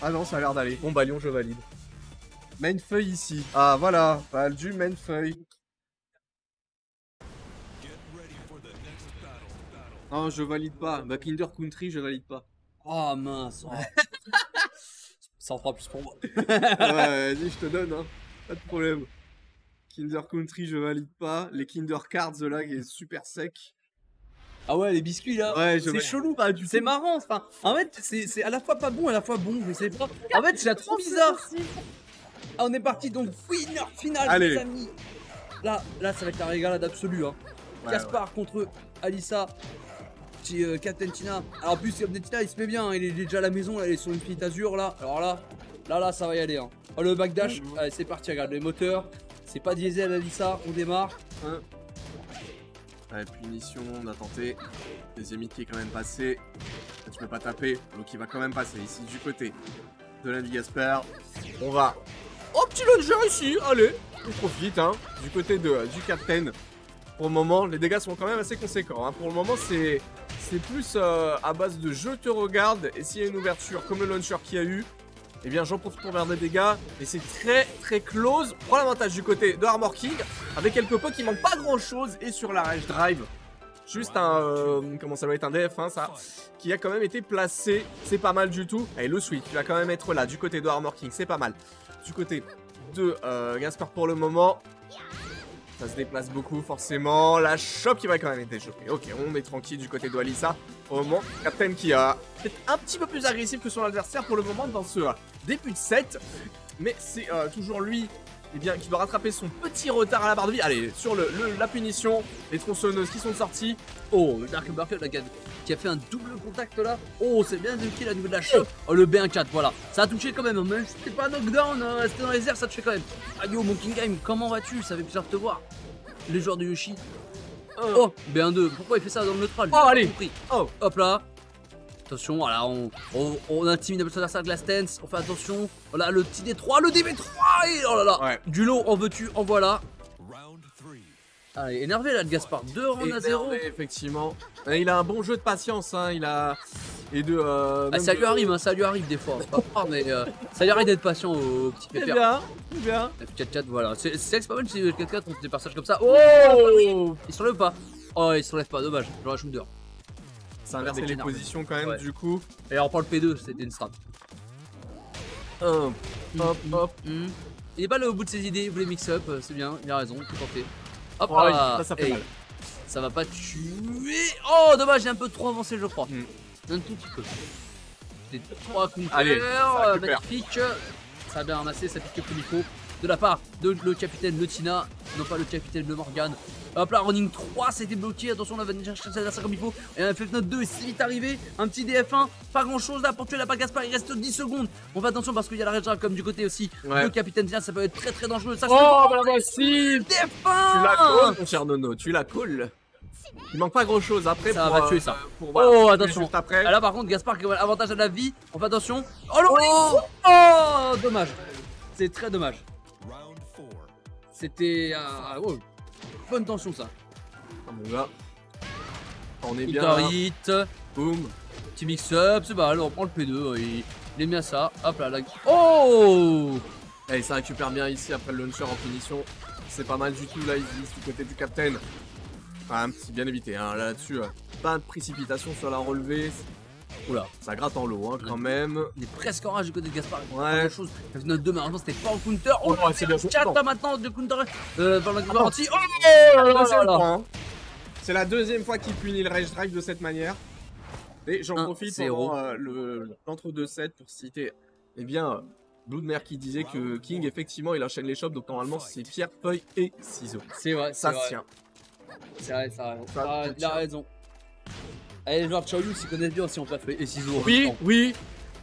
Ah non, ça a l'air d'aller. Bon bah Lyon, je valide. Main feuille ici. Ah voilà, du main feuille. Non, je valide pas. Bah Kinder Country, je valide pas. Oh mince. Oh. Ça en fera plus pour moi. Ouais, vas-y, je te donne, hein. Pas de problème. Kinder Country, je valide pas. Les Kinder Cards, là, qui est super sec. Ah ouais, les biscuits là, Ouais, c'est chelou, c'est marrant. Enfin, en fait, c'est à la fois pas bon, à la fois bon, je sais pas. En fait, c'est la trop bizarre. Ah, on est parti donc winner final, allez les amis. Là, ça va être la régalade absolue. Hein. Ouais, Gaspard contre Alissa. Petit Captain Tina. Alors en plus Captain Tina il se met bien, hein. Il est déjà à la maison, là, il est sur une petite azur là. Alors là ça va y aller. Hein. Oh, le backdash, allez c'est parti, regarde les moteurs. C'est pas diesel Alissa, on démarre. Ouais, punition, on a tenté. Deuxième hit qui est quand même passé. Tu peux pas taper, donc il va quand même passer ici du côté de l'Andy Gaspard. On va. Oh, petit launcher ici, allez, on profite, hein, du côté du Captain. Pour le moment, les dégâts sont quand même assez conséquents. Hein. Pour le moment, c'est plus à base de je te regarde. Et s'il y a une ouverture comme le launcher qu'il y a eu, eh bien j'en profite pour faire des dégâts. Et c'est très très close. On prend l'avantage du côté de Armor King. Avec quelques pots qui manquent pas grand chose. Et sur la Rage Drive, juste un. Comment ça va être un DF1 ça. Qui a quand même été placé. C'est pas mal du tout. Et le switch, il va quand même être là. Du côté de Armor King, c'est pas mal. Du côté de Gaspard pour le moment. Ça se déplace beaucoup forcément. La shop qui va quand même être chopée. Ok, on est tranquille du côté de Alissa. Au moment, Captain qui a peut-être un petit peu plus agressif que son adversaire pour le moment dans ce début de set. Mais c'est toujours lui qui doit rattraper son petit retard à la barre de vie. Allez, sur la punition, les tronçonneuses qui sont sorties. Oh, le Dark Barfield qui a fait un double contact là. Oh, c'est bien kill à niveau de la shop. Oh, le B1-4, voilà. Ça a touché quand même, mais c'était pas knockdown, c'était dans les airs, ça touchait quand même. Ah yo, mon King Game, comment vas-tu? Ça fait plaisir de te voir. Les joueurs de Yoshi. Oh, B1-2, pourquoi il fait ça dans le neutral? Oh, allez. Oh, hop là. Attention, voilà, on intimide notre adversaire avec la stance, on fait attention. Voilà, le petit D3, le DB3, et oh là là. Ouais. Du lot, en veux-tu, en voilà. Allez, énervé là, le Gaspard, 2 rounds à 0. Effectivement. Il a un bon jeu de patience, hein, il a... Et de... ça lui arrive, hein, ça lui arrive des fois. Pas mais ça lui arrive d'être patient au petit pépère. C'est bien, F4-4, voilà. C'est pas mal si le 4-4 on fait des passages comme ça. Oh, il se relève pas. Oh, il se relève pas, dommage, j'aurais shooter. Ça inverse les positions quand même, du coup. Et alors, on prend le P2, c'était une strat. Hop, hop. Il est pas là au bout de ses idées, il voulait mix-up, c'est bien, il a raison, tout tenté. Hop oh, là, ça fait mal. Ça va pas tuer. Oh, dommage, j'ai un peu trop avancé, je crois. Un tout petit peu. Les 3 counters, allez, magnifique. Ça a bien ramassé, ça pique comme il faut. De la part de le capitaine Le Tina, non pas le capitaine Le Morgan. Hop là, running 3, c'était bloqué. Attention, on va venir chercher ça comme il faut. Et un FF Note 2 est si vite arrivé. Un petit DF1, pas grand chose là pour tuer la part Gaspard. Il reste 10 secondes. On fait attention parce qu'il y a la Red comme du côté aussi. Le capitaine Tina, ça peut être très très dangereux. Ça, oh, bah voici DF1. Tu la calls, mon cher Nono, tu la calls. Il manque pas grand chose après ça pour, va tuer ça. Voilà, attention. Juste après. Là par contre, Gaspard qui a l'avantage de la vie. On fait attention. Oh, dommage. C'est très dommage. C'était bonne tension ça. Mon gars, on est bien. Hit. Boum. Petit mix-up, c'est mal. On prend le P2. Il est mis à ça. Hop là, oh. Et ça récupère bien ici après le launcher en punition. C'est pas mal du tout là, ici du côté du Captain. Ah, un petit bien évité hein, là-dessus. Pas de précipitation sur la relevée. Oula, ça gratte en l'eau hein, quand même. Il est presque en rage du côté de Gaspard. Ouais. Notre 2, malheureusement c'était pas en counter. Oh, c'est bien. 4 là maintenant de counter. Par la garantie. C'est la deuxième fois qu'il punit le Rage Drive de cette manière. Et j'en profite pendant l'entre-deux sets pour citer, eh bien, Bloodmare qui disait que King, effectivement, il enchaîne les shops. Donc normalement, c'est pierre, feuille et ciseaux. C'est vrai, ça se tient. C'est vrai, ça il a raison. Allez, les joueurs de Chaoyu s'y connaissent bien si on fait et ciseaux. Oui.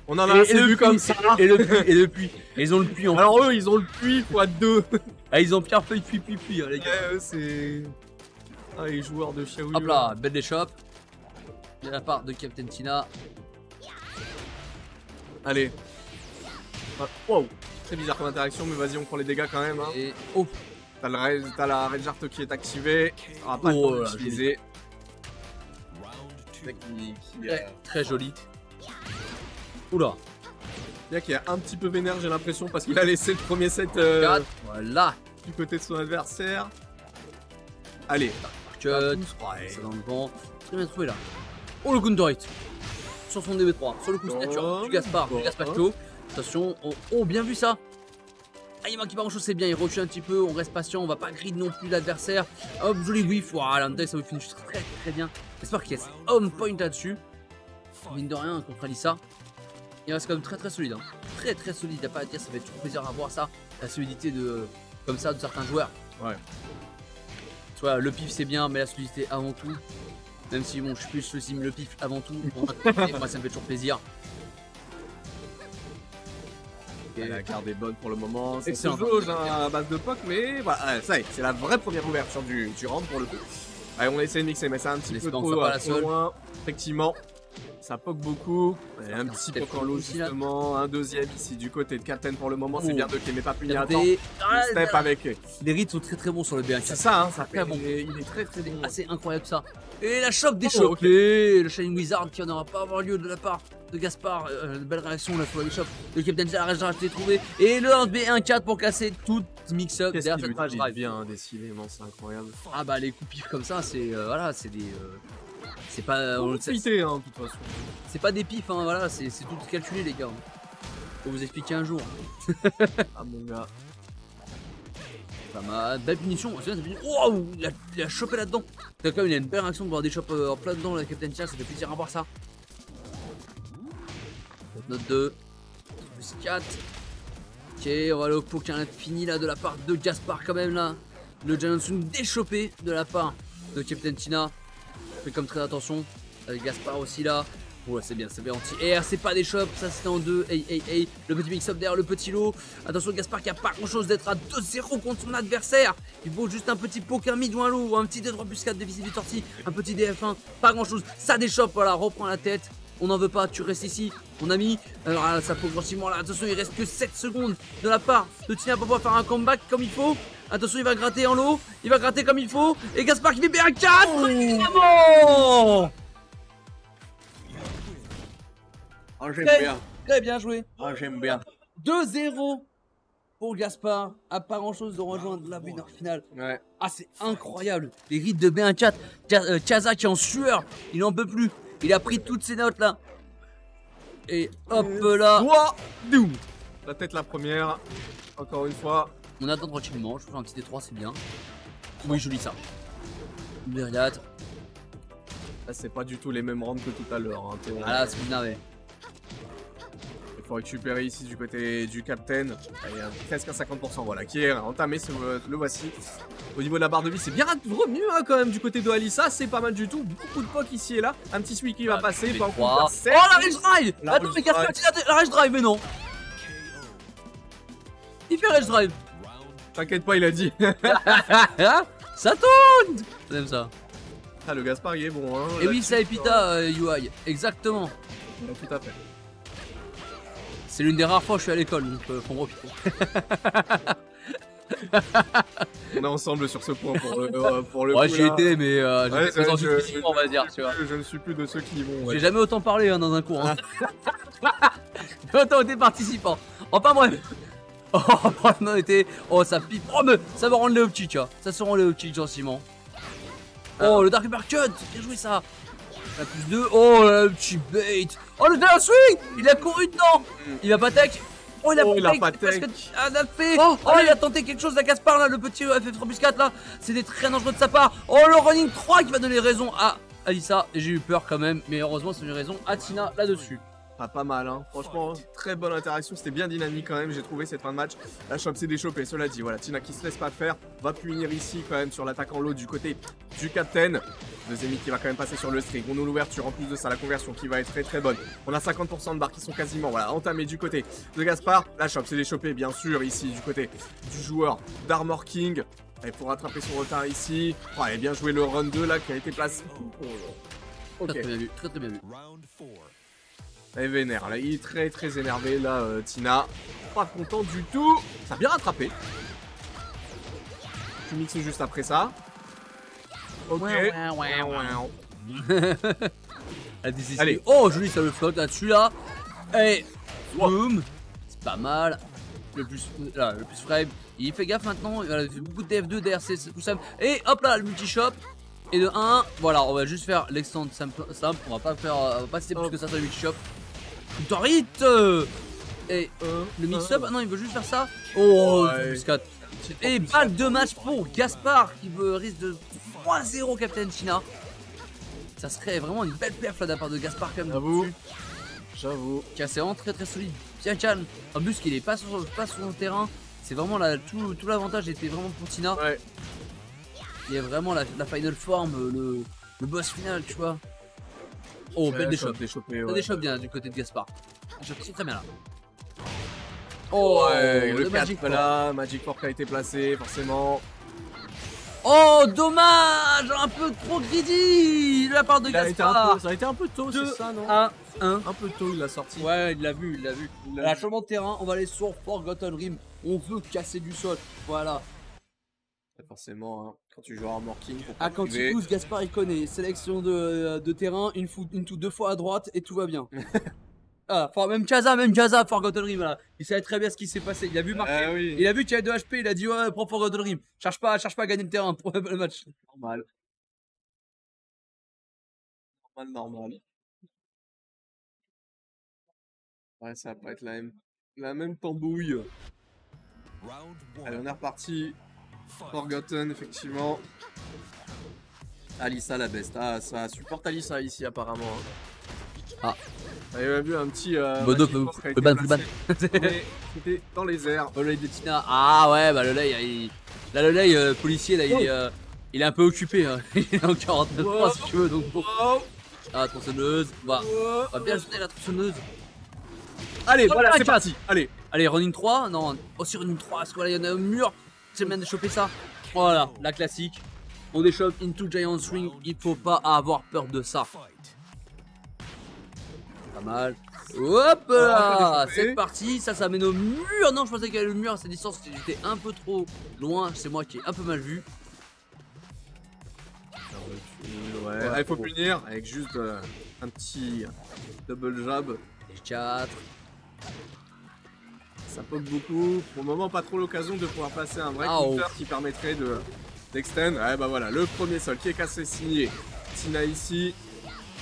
On en a assez vu comme ça. Et le puits. Ils ont le puits en plus. Alors eux, ils ont le puits x2. Ah, ils ont pierre, feuille, puits, les gars. C'est... Ah, les joueurs de Chaoyu. Hop là, belle des shops. De la part de Captain Tina. Allez. Wow. Très bizarre comme interaction, mais vas-y, on prend les dégâts quand même. Hein. Et... T'as la Red Art qui est activée. On va pas le temps d'utiliser. Très joli. Oula. Bien qu'il est un petit peu vénère, j'ai l'impression, parce qu'il a laissé le premier set Voilà. du côté de son adversaire. Allez. Cut. C'est dans le vent. Très bien trouvé là. Oh le counter hit. Sur son DB3. Sur le coup signature du Gaspard. Du Gaspacho. Attention. Oh, bien vu ça. Ah, il manque pas grand chose, c'est bien. Il recule un petit peu. On reste patient. On va pas grid non plus l'adversaire. Hop, joli whiff. Voilà, ça vous finit très très bien. J'espère qu'il y a on point là-dessus. Mine de rien, contre Alissa. Il reste quand même très très solide. Hein. Très très solide. Y'a pas à dire, ça fait toujours plaisir à voir ça. La solidité de comme ça de certains joueurs. Ouais. Soit le pif c'est bien, mais la solidité avant tout. Même si bon, je suis plus aussi le pif avant tout. Bon, moi ça me fait toujours plaisir. Okay. La garde est bonne pour le moment. C'est excellent. jauge à base de POC, mais voilà, ça y est, c'est la vraie première ouverture du round pour le coup. Allez, on essaie de mixer, mais c'est un petit peu trop loin. Effectivement. Ça poke beaucoup, et un petit poke en low justement, un deuxième ici du côté de Captain pour le moment, c'est bien de qu'il n'est pas puni à temps. Step avec. Les rides sont très très bons sur le B1. C'est ça, hein, ça fait bon. Il est très très bon. Assez incroyable ça. Et la choc des chocs, okay. Le Shining Wizard qui n'aura pas avoir lieu de la part de Gaspard. Une belle réaction là sur la choc. Le Captain Jar la rage été trouvé. Et le 1B1-4 pour casser toute mix-up derrière cette rage drive. Bien décidément, c'est incroyable. Ah bah les coups pif comme ça, c'est voilà, c'est des. C'est pas. On le hein, de toute façon. C'est pas des pifs, hein, voilà, c'est tout calculé, les gars. Faut vous expliquer un jour. Ah, mon gars. Pas mal. Belle punition. Wow, il a chopé là-dedans. Quand même, il a une belle réaction de voir des chops en plein dedans, la Captain Char, ça fait plaisir à voir ça. Note 2. Plus 4. Ok, on va le pot qui a fini là de la part de Gaspard, quand même, là. Le Janson déchopé de la part de Captain Tina. Fais comme très attention. Avec Gaspard aussi là. Oh c'est bien anti-air, c'est pas des chops, ça c'était en 2. Hey. Le petit mix-up derrière le petit lot. Attention Gaspard qui a pas grand chose d'être à 2-0 contre son adversaire. Il vaut juste un petit poker mid ou un lot, ou un petit 2-3 plus 4 déficit de sortie, un petit DF1, pas grand chose. Ça déchoppe, voilà, reprends la tête. On n'en veut pas, tu restes ici, mon ami. Alors là, ça poke gentiment là. Attention, il reste que 7 secondes de la part de Tina pour pouvoir faire un comeback comme il faut. Attention, il va gratter en lot, il va gratter comme il faut. Et Gaspard qui fait bien un 4. Évidemment. Oh, j'aime bien. Très bien joué. Oh, j'aime bien. 2-0 pour Gaspard. À pas grand chose de rejoindre la winner finale. Ouais. Ah, c'est incroyable. Les rides de B1-4. Chaza qui est en sueur. Il en peut plus. Il a pris toutes ses notes là. Et hop là. La tête la première. Encore une fois. On attend tranquillement. Je fais un petit D3, c'est bien. Oui, joli ça. Myriad. Là, c'est pas du tout les mêmes rounds que tout à l'heure. Hein, voilà, c'est énervé. Il faut récupérer ici du côté du Captain. Allez, presque à 50%. Voilà, qui est entamé. Le voici. Au niveau de la barre de vie, c'est bien revenu hein, quand même du côté de Alissa. C'est pas mal du tout. Beaucoup de poke ici et là. Un petit swing qui va passer. Pas oh, la rage drive. Attends, mais Gaspard, la rage drive, mais non. Il fait rage drive. T'inquiète pas, il a dit. Ça tourne. J'aime ça. Ah, le Gaspard, il est bon. Hein, et oui, ça Epita UI. Exactement. Ouais, tout à fait. C'est l'une des rares fois où je suis à l'école, donc faut me profiter. On est ensemble sur ce point pour le ouais, coup. j'y étais, mais ouais, on va dire, tu vois. Je ne suis plus de ceux qui vont. Ouais. J'ai jamais autant parlé hein, dans un cours. Hein. J'ai autant été participant. Enfin bref. Oh, on était. Oh, ça pipe. Oh, mais ça va rendre les petits, tu vois. Ça se rend les petits gentiment. Oh, le Dark Uppercut. Bien joué ça. La plus 2. Oh, le petit bait. Oh, le dernier swing. Il a couru dedans. Il va pas tech. Oh, il a pas tech. Il a tenté quelque chose, la Gaspard là, le petit FF3 plus 4 là. C'était très dangereux de sa part. Oh, le running 3 qui va donner raison à Alissa. Et j'ai eu peur quand même. Mais heureusement, c'est une raison à Tina là-dessus. Pas mal, hein. Franchement, très bonne interaction. C'était bien dynamique quand même, j'ai trouvé cette fin de match. La chope s'est déchopée, cela dit. Voilà, Tina qui se laisse pas faire. Va punir ici quand même sur l'attaque en lot du côté du Captain. Deuxième hit qui va quand même passer sur le string. On a l'ouverture, en plus de ça, la conversion qui va être très très bonne. On a 50% de barres qui sont quasiment voilà, entamées du côté de Gaspard. La chope s'est déchopée, bien sûr, ici du côté du joueur d'Armor King. Et pour rattraper son retard ici. Oh, et bien joué le run 2 là qui a été placé. Okay. Très bien vu, très bien vu. Elle est vénère, là, il est très très énervé là, Tina. Pas content du tout. Ça a bien rattrapé. Tu mixes juste après ça. Ok. Allez. Oh, joli, ça le flotte là-dessus là. Et boum. pas mal. Le plus frame, il fait gaffe maintenant, il fait beaucoup de DF2, DRC, c'est tout ça. Et hop là, le multi-shop. Et de 1, voilà, on va juste faire l'extend simple, on va pas faire, on va pas citer plus que ça sur le multi-shop. Torit. Et le mix-up, ah non, il veut juste faire ça. Oh, plus 4. Et balle de match pour Gaspard qui risque de 3-0 Captain China. Ça serait vraiment une belle perf là de la part de Gaspard quand même. J'avoue. C'est vraiment très très solide, bien calme. En plus qu'il est pas sur le terrain, c'est vraiment là, tout l'avantage était vraiment pour Tina. Ouais. Il y a vraiment la final form, le boss final, tu vois. Oh, belle déchoppe. Ça déchoppe bien du côté de Gaspard. Déchoppe très bien là. Oh, ouais, le Magic Fork là, Magic Fork a été placé, forcément. Oh, dommage, un peu trop greedy de la part de Gaspard. Ça a été un peu tôt, c'est ça, non? 1. Un peu tôt, il l'a sorti. Ouais, il l'a vu. La changement de terrain, on va aller sur Forgotten Rim. On veut casser du sol. Voilà. Forcément, hein, quand tu joues à Armor King. Quand il pousse, Gaspard il connaît. Sélection de terrain, une tout 2 fois à droite et tout va bien. Enfin, même Jaza, Forgotten Rim, voilà. Il savait très bien ce qui s'est passé. Il a vu marquer. Oui. Il a vu qu'il y avait 2 HP. Il a dit ouais, prends Forgotten Rim. Cherche pas à gagner le terrain pour le match. Normal. Ouais, ça va pas être la même tambouille. Allez, on est reparti. Forgotten, effectivement. Alissa la best. Ah, ça supporte Alissa ici, apparemment. Ah. On avait vu un petit. Bodo peut ban. C'était dans les airs. Le lay de Tina. Ah ouais, bah le lay, le lay policier, là, il est un peu occupé. Hein. Il est en 49 si tu veux, donc bon. Ah, tronçonneuse. On va bien sonner la tronçonneuse. Allez, voilà, c'est parti. Allez, running 3. Non, aussi running 3. Parce que là, il y en a au mur. C'est bien de choper ça. Voilà, la classique. On déchoppe into Giant Swing. Il faut pas avoir peur de ça. Pas mal. Hop là, c'est parti. Ça mène au mur. Non, je pensais qu'il y avait le mur à cette distance. J'étais un peu trop loin. C'est moi qui ai un peu mal vu. Ouais, il faut punir avec juste un petit double jab. 4. Ça poke beaucoup. Pour le moment, pas trop l'occasion de pouvoir passer un vrai counter qui permettrait d'extend. Ouais, bah voilà, le premier sol qui est cassé, signé Tina ici.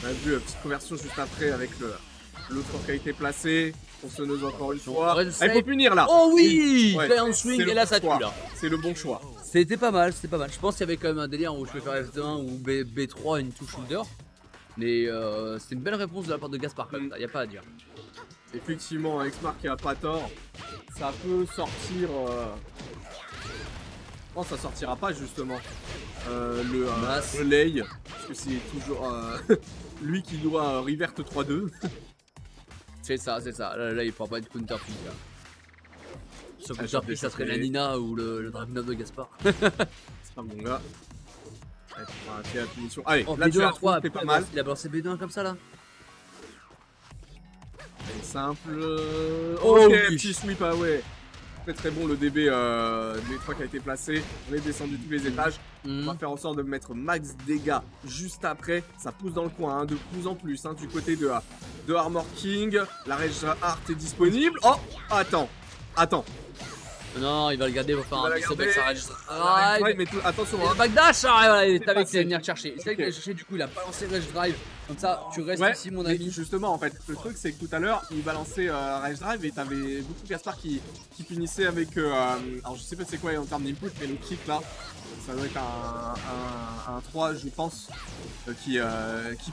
On a vu une petite conversion juste après avec le fort qui a été placé. Tronçonneuse encore une fois. Il faut punir là. Oh oui, Giant Swing et là ça tue là. C'est le bon choix. C'était pas mal. Je pense qu'il y avait quand même un délire où je peux faire F1 ou B3 une touche shoulder. Mais c'était une belle réponse de la part de Gaspard comme ça, y a pas à dire. Effectivement, X-Mark qui a pas tort. Ça peut sortir. Non, ça sortira pas justement. Le lay. Parce que c'est toujours lui qui doit revert 3-2. C'est ça. Là, il pourra pas être counter pick. Ce counter pick, ça serait la Nina ou le Dragunov de Gaspard. C'est pas mon gars. Allez, la punition. Allez, là tu as 3, c'est pas mal. Il a balancé B2 comme ça là. Simple. Ok, petit sweep away. Très bon le DB 3 qui a été placé. On est descendu tous les étages. On va faire en sorte de mettre max dégâts juste après. Ça pousse dans le coin de plus en plus du côté de Armor King. La Rage Art est disponible. Oh, attends. Non, il va le garder pour faire un mix avec sa Rage Drive. Mais attention, backdash, voilà, il est avec, il va venir chercher. C'est vrai qu'il va chercher, du coup, il a balancé Rage Drive. Comme ça, tu restes ici, mon ami. Justement, en fait, le truc, c'est que tout à l'heure, il balançait Rage Drive et t'avais beaucoup Gaspard qui punissait avec. Alors, je sais pas c'est quoi en termes d'input, mais le kick là, ça doit être un 3, je pense, qui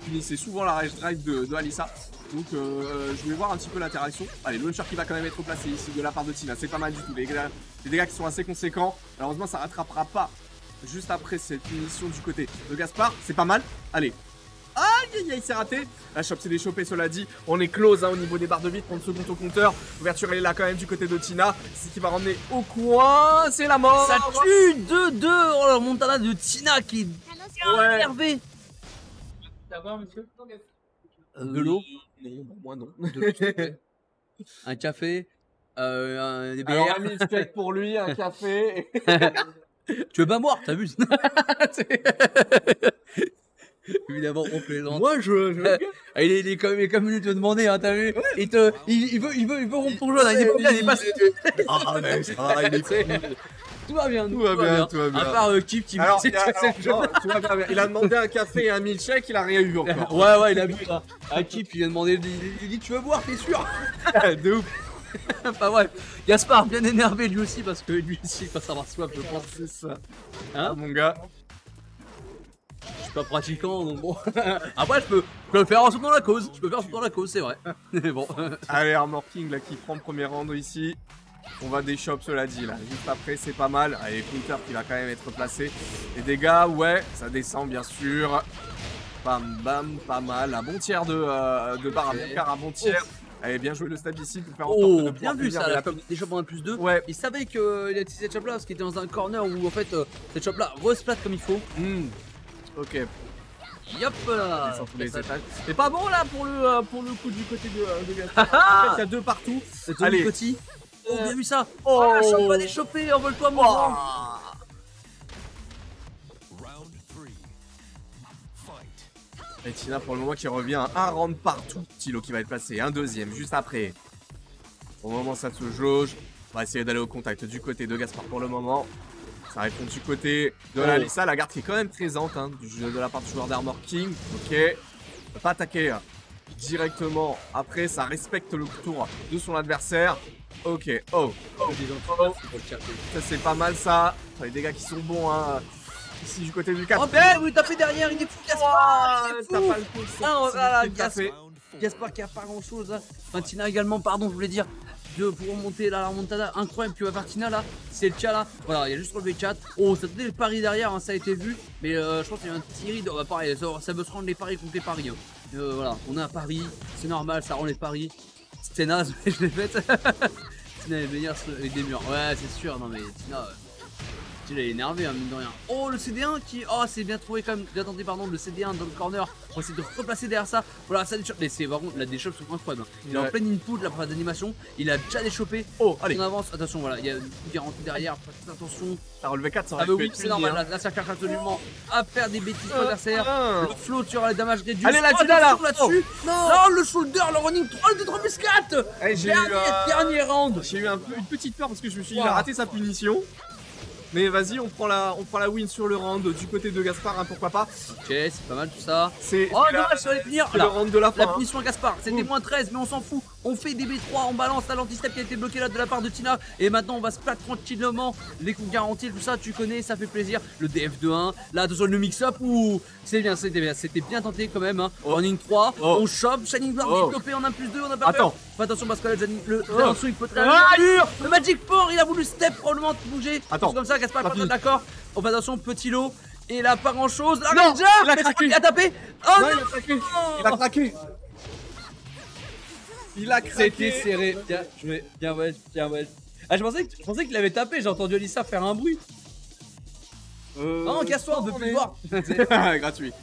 punissait souvent la Rage Drive de Alissa. Donc je vais voir un petit peu l'interaction. Allez, le launcher qui va quand même être placé ici de la part de Tina, c'est pas mal du tout. Les dégâts qui sont assez conséquents. Malheureusement, ça rattrapera pas juste après cette punition du côté de Gaspard. C'est pas mal. Allez. Aïe, c'est raté. La shop s'est déchopée, cela dit. On est close au niveau des barres de vie. 30 secondes au compteur. L'ouverture elle est là quand même du côté de Tina. C'est ce qui va ramener au coin. C'est la mort. Ça tue 2-2. Oh, le Montana de Tina qui est énervé. D'avoir, monsieur? De l'eau? Non, moi non. De l'eau, s'il te plaît. Un café, des bières. Alors, un milkshake pour lui, un café. Tu veux pas boire, t'as vu? Évidemment, on plaisante. Moi, je... Il est comme venu te demander, hein, t'as vu? Il veut rompre ton jeu, là, il est pas bien, il est pas... Ah, mais ça va, il est cool. Tout va bien, Tout va bien, tout va bien. À part Kip qui me Alors, dit que c'est non, tout va bien. Il a demandé un café et un milkshake, il a rien eu encore. Ouais, il a bu là. À Kip, il vient demander, il dit tu veux boire, t'es sûr? De ouf. Enfin bref, Gaspard bien énervé lui aussi parce que lui aussi il passe à avoir soif, je pense. C'est ça. Hein, Mon gars. je suis pas pratiquant donc bon. Après je peux le faire en soutenant la cause, c'est vrai. Mais bon. Allez, Armor King là qui prend le premier round ici. On va des shops, cela dit là. Juste après, c'est pas mal. Allez, Counter qui va quand même être placé. Les dégâts, ouais, ça descend bien sûr. Bam bam, pas mal. Un bon tiers de barre à mon quart, un bon tiers. Allez, bien joué le stab ici pour faire en sorte de Bien pouvoir vu finir ça, la là, comme des shops en 1+2. Ouais. Il savait qu'il a utilisé cette shop là parce qu'il était dans un corner où en fait cette shop là resplate comme il faut. Ok. Yop là. Sans tous les étages. C'est pas bon là pour le coup du côté de Gaspard. En fait, il y a deux partout. Allez, petit. Oh, bien vu ça. Oh, Oh, la chope va les choper, envole-toi mon grand. Et Tina pour le moment qui revient un round partout. Tilo qui va être placé, un deuxième juste après. Au moment ça se jauge. On va essayer d'aller au contact du côté de Gaspard pour le moment. Ça répond du côté de la Lisa, la garde qui est quand même présente hein, de la part du joueur d'Armor King. Ok, on peut pas attaquer directement après, ça respecte le tour de son adversaire. Ok, ça c'est pas mal ça. Les dégâts qui sont bons hein. Ici du côté du 4. Oh putain, vous tapez derrière, il est fou Gaspard, il est T'as fou. pas le coup de Ah, sortie, voilà, tout à fait. Gaspard qui a pas grand chose. Tina également, pardon, je voulais dire. Pour remonter la remontada incroyable que va faire Tina là, c'est le chat là. Voilà, il y a juste relevé le chat. Oh, ça tenait le pari derrière, hein, ça a été vu. Mais je pense qu'il y a un petit read. Bah, pareil, ça veut se rendre les paris contre les paris. Hein. Voilà, on a un pari, c'est normal, ça rend les paris. C'était naze, mais je l'ai fait. Tina est meilleure avec des murs. Ouais, c'est sûr, non mais Tina. Il est énervé, hein, mine de rien. Oh, le CD1 qui. Oh, c'est bien trouvé quand même. Bien tenté, pardon, le CD1 dans le corner. On va essayer de replacer derrière ça. Voilà, ça déchoppe. Mais c'est par contre, là, des chops sont incroyables. Il est en pleine input, la phase d'animation. Il a déjà déchopé. Oh, allez. On avance. Attention, voilà, il y a une garantie derrière. Faites attention. T'as relevé 4, ça Ah, aurait bah pu oui, être c'est fini, normal. hein. Là, ça cherche absolument à faire des bêtises pour l'adversaire. Le float sur les damage réduits. Allez, la Tina là. Là-dessus. Non, le shoulder, le running 3, le 3 plus 4. Dernier round. J'ai eu une petite peur parce que je me suis dit il a raté sa punition. Mais vas-y, on prend la win sur le round du côté de Gaspard, hein, pourquoi pas. Ok, c'est pas mal tout ça. C'est Oh dommage, ça allait finir. le round de la fin. La punition à Gaspard, c'était moins 13, mais on s'en fout. On fait des B3, on balance la l'anti-step qui a été bloqué là de la part de Tina. Et maintenant, on va se battre tranquillement. Les coups garantis, tout ça, tu connais, ça fait plaisir. Le DF de 1, là, attention, le mix-up. Ouh, c'est bien, c'était bien tenté quand même. Hein. Running 3, on chope. Shining Blood développé en 1+2, on a pas peur. Fais attention parce que là, le dessous, il peut être le Magic Four, il a voulu step, probablement bouger. Attends, comme ça, Gaspard, pas d'accord. On fait attention, petit lot. Et là, pas grand chose. Là, non, déjà, il a craqué. il a tapé. Oh Non, non, il a craqué. Il a craqué. Il a craqué. c'était serré. Bien ouais. Ah, je pensais qu'il avait tapé. J'ai entendu Alissa faire un bruit. Non, casse-toi, on veut plus le voir. Gratuit.